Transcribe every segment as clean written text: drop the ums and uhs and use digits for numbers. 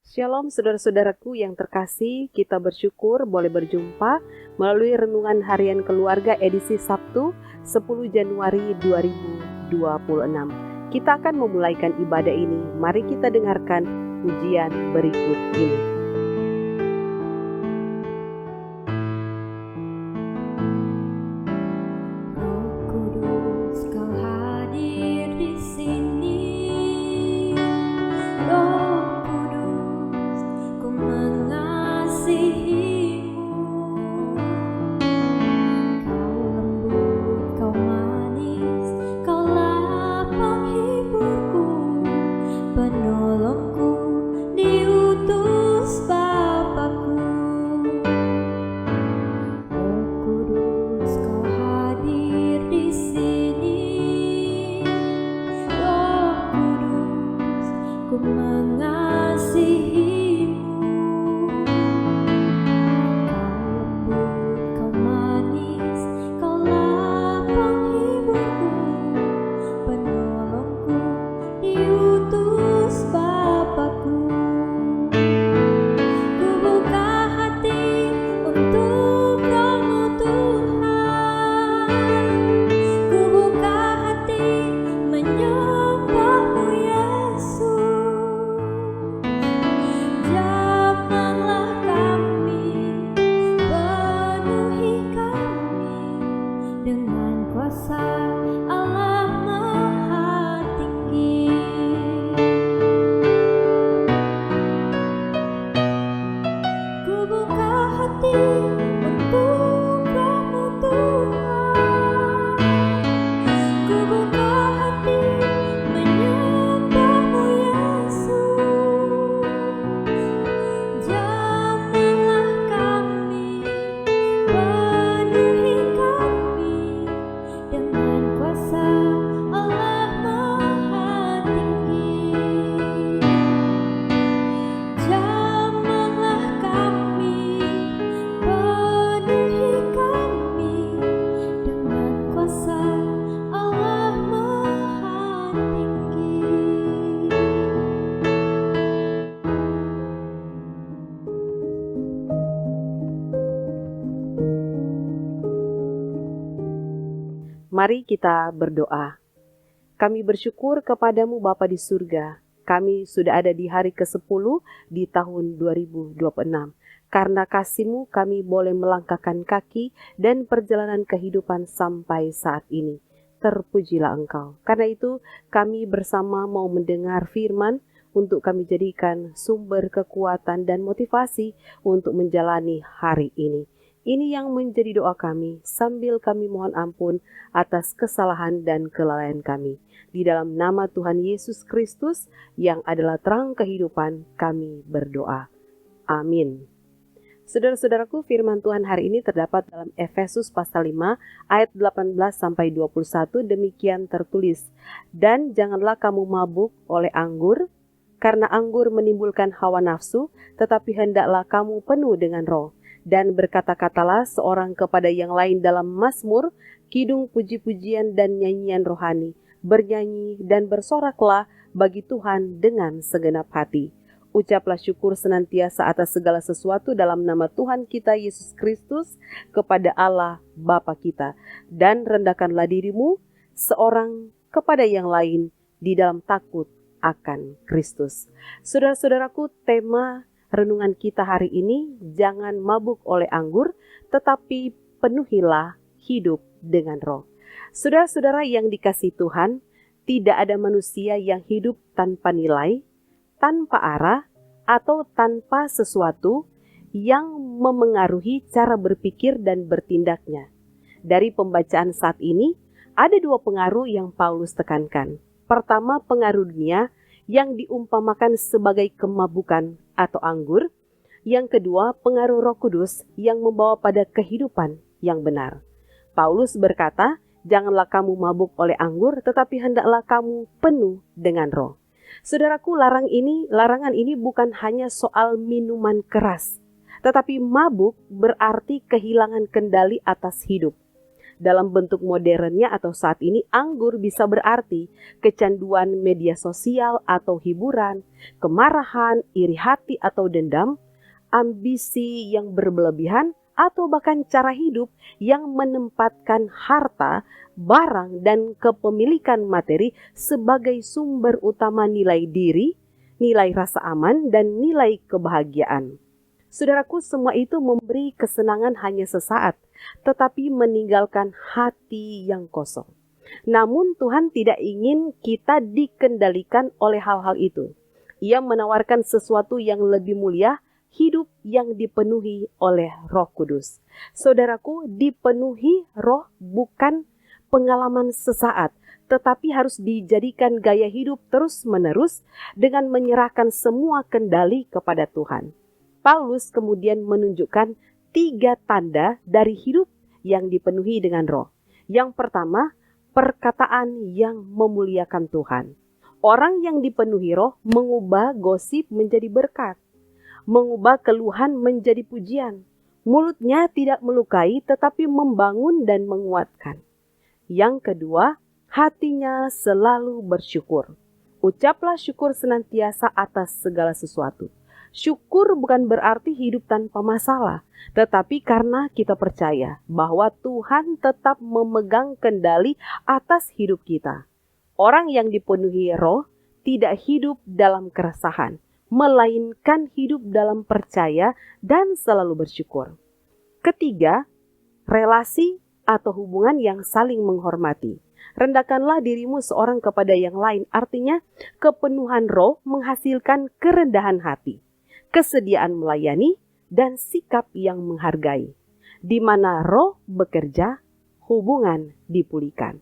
Shalom saudara-saudaraku yang terkasih, kita bersyukur boleh berjumpa melalui Renungan Harian Keluarga edisi Sabtu 10 Januari 2026. Kita akan memulaikan ibadah ini, mari kita dengarkan pujian berikut ini. Mari kita berdoa. Kami bersyukur kepadamu Bapa di surga. Kami sudah ada di hari ke-10 di tahun 2026. Karena kasih-Mu kami boleh melangkahkan kaki dan perjalanan kehidupan sampai saat ini. Terpujilah Engkau. Karena itu kami bersama mau mendengar firman untuk kami jadikan sumber kekuatan dan motivasi untuk menjalani hari ini. Ini yang menjadi doa kami sambil kami mohon ampun atas kesalahan dan kelalaian kami. Di dalam nama Tuhan Yesus Kristus yang adalah terang kehidupan kami berdoa. Amin. Saudara-saudaraku, firman Tuhan hari ini terdapat dalam Efesus pasal 5 ayat 18-21, demikian tertulis. Dan janganlah kamu mabuk oleh anggur, karena anggur menimbulkan hawa nafsu, tetapi hendaklah kamu penuh dengan Roh. Dan berkata-katalah seorang kepada yang lain dalam mazmur, kidung puji-pujian dan nyanyian rohani. Bernyanyi dan bersoraklah bagi Tuhan dengan segenap hati. Ucaplah syukur senantiasa atas segala sesuatu dalam nama Tuhan kita Yesus Kristus kepada Allah Bapa kita. Dan rendahkanlah dirimu seorang kepada yang lain di dalam takut akan Kristus. Saudara-saudaraku, tema renungan kita hari ini, jangan mabuk oleh anggur, tetapi penuhilah hidup dengan Roh. Saudara-saudara yang dikasihi Tuhan, tidak ada manusia yang hidup tanpa nilai, tanpa arah, atau tanpa sesuatu yang memengaruhi cara berpikir dan bertindaknya. Dari pembacaan saat ini, ada dua pengaruh yang Paulus tekankan. Pertama, pengaruh dunia yang diumpamakan sebagai kemabukan atau anggur. Yang kedua, pengaruh Roh Kudus yang membawa pada kehidupan yang benar. Paulus berkata, janganlah kamu mabuk oleh anggur, tetapi hendaklah kamu penuh dengan Roh. Saudaraku, larangan ini bukan hanya soal minuman keras, tetapi mabuk berarti kehilangan kendali atas hidup. Dalam bentuk modernnya atau saat ini, anggur bisa berarti kecanduan media sosial atau hiburan, kemarahan, iri hati atau dendam, ambisi yang berlebihan, atau bahkan cara hidup yang menempatkan harta, barang, dan kepemilikan materi sebagai sumber utama nilai diri, nilai rasa aman, dan nilai kebahagiaan. Saudaraku, semua itu memberi kesenangan hanya sesaat, tetapi meninggalkan hati yang kosong. Namun Tuhan tidak ingin kita dikendalikan oleh hal-hal itu. Ia menawarkan sesuatu yang lebih mulia, hidup yang dipenuhi oleh Roh Kudus. Saudaraku, dipenuhi Roh bukan pengalaman sesaat, tetapi harus dijadikan gaya hidup terus-menerus dengan menyerahkan semua kendali kepada Tuhan. Paulus kemudian menunjukkan 3 tanda dari hidup yang dipenuhi dengan Roh. Yang pertama, perkataan yang memuliakan Tuhan. Orang yang dipenuhi Roh mengubah gosip menjadi berkat, mengubah keluhan menjadi pujian. Mulutnya tidak melukai tetapi membangun dan menguatkan. Yang kedua, hatinya selalu bersyukur. Ucaplah syukur senantiasa atas segala sesuatu. Syukur bukan berarti hidup tanpa masalah, tetapi karena kita percaya bahwa Tuhan tetap memegang kendali atas hidup kita. Orang yang dipenuhi Roh tidak hidup dalam keresahan, melainkan hidup dalam percaya dan selalu bersyukur. Ketiga, relasi atau hubungan yang saling menghormati. Rendahkanlah dirimu seorang kepada yang lain, artinya kepenuhan Roh menghasilkan kerendahan hati, kesediaan melayani, dan sikap yang menghargai. Di mana Roh bekerja, hubungan dipulihkan.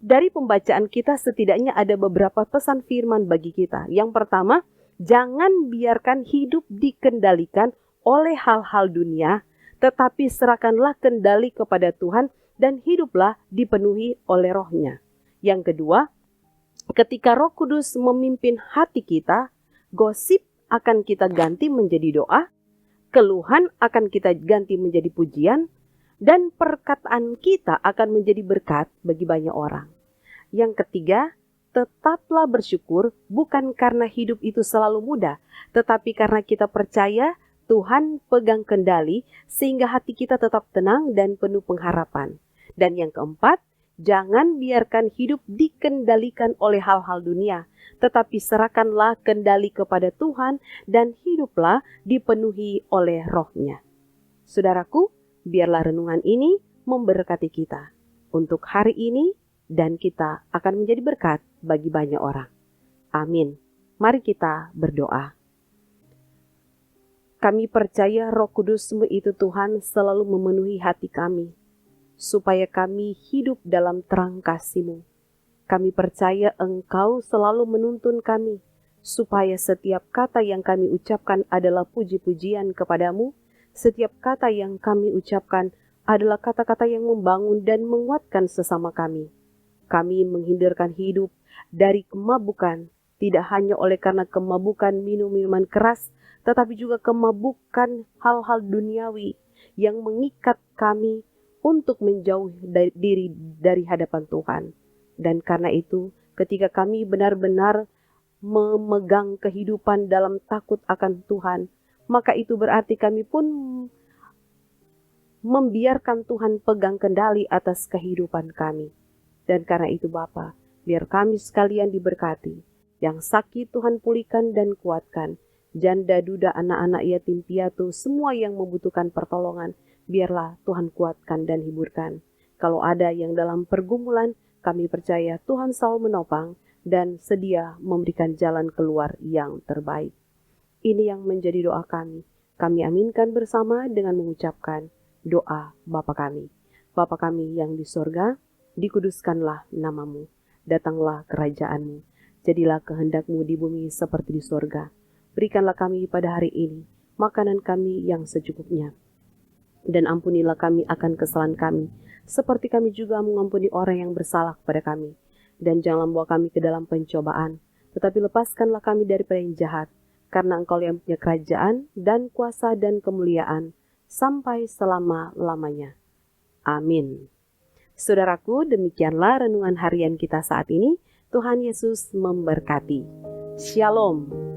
Dari pembacaan kita setidaknya ada beberapa pesan firman bagi kita. Yang pertama, jangan biarkan hidup dikendalikan oleh hal-hal dunia, tetapi serahkanlah kendali kepada Tuhan dan hiduplah dipenuhi oleh Roh-Nya. Yang kedua, ketika Roh Kudus memimpin hati kita, gosip akan kita ganti menjadi doa, keluhan akan kita ganti menjadi pujian, dan perkataan kita akan menjadi berkat bagi banyak orang. Yang ketiga, tetaplah bersyukur bukan karena hidup itu selalu mudah, tetapi karena kita percaya Tuhan pegang kendali sehingga hati kita tetap tenang dan penuh pengharapan. Dan yang keempat, jangan biarkan hidup dikendalikan oleh hal-hal dunia, tetapi serahkanlah kendali kepada Tuhan dan hiduplah dipenuhi oleh Roh-Nya. Saudaraku, biarlah renungan ini memberkati kita untuk hari ini dan kita akan menjadi berkat bagi banyak orang. Amin. Mari kita berdoa. Kami percaya Roh Kudus-Mu itu Tuhan selalu memenuhi hati kami, supaya kami hidup dalam terang kasih-Mu. Kami percaya Engkau selalu menuntun kami, supaya setiap kata yang kami ucapkan adalah puji-pujian kepadamu, setiap kata yang kami ucapkan adalah kata-kata yang membangun dan menguatkan sesama kami. Kami menghindarkan hidup dari kemabukan, tidak hanya oleh karena kemabukan minum-minuman keras, tetapi juga kemabukan hal-hal duniawi yang mengikat kami untuk menjauh diri dari hadapan Tuhan. Dan karena itu, ketika kami benar-benar memegang kehidupan dalam takut akan Tuhan, maka itu berarti kami pun membiarkan Tuhan pegang kendali atas kehidupan kami. Dan karena itu Bapa, biar kami sekalian diberkati. Yang sakit Tuhan pulihkan dan kuatkan. Janda, duda, anak-anak yatim piatu, semua yang membutuhkan pertolongan, biarlah Tuhan kuatkan dan hiburkan. Kalau ada yang dalam pergumulan, kami percaya Tuhan selalu menopang dan sedia memberikan jalan keluar yang terbaik. Ini yang menjadi doa kami. Kami aminkan bersama dengan mengucapkan doa Bapa kami. Bapa kami yang di sorga, dikuduskanlah namamu. Datanglah kerajaan-Mu. Jadilah kehendak-Mu di bumi seperti di sorga. Berikanlah kami pada hari ini makanan kami yang secukupnya. Dan ampunilah kami akan kesalahan kami, seperti kami juga mengampuni orang yang bersalah kepada kami. Dan janganlah membawa kami ke dalam pencobaan, tetapi lepaskanlah kami daripada yang jahat, karena Engkau yang punya kerajaan dan kuasa dan kemuliaan sampai selama-lamanya. Amin. Saudaraku, demikianlah renungan harian kita saat ini. Tuhan Yesus memberkati. Shalom.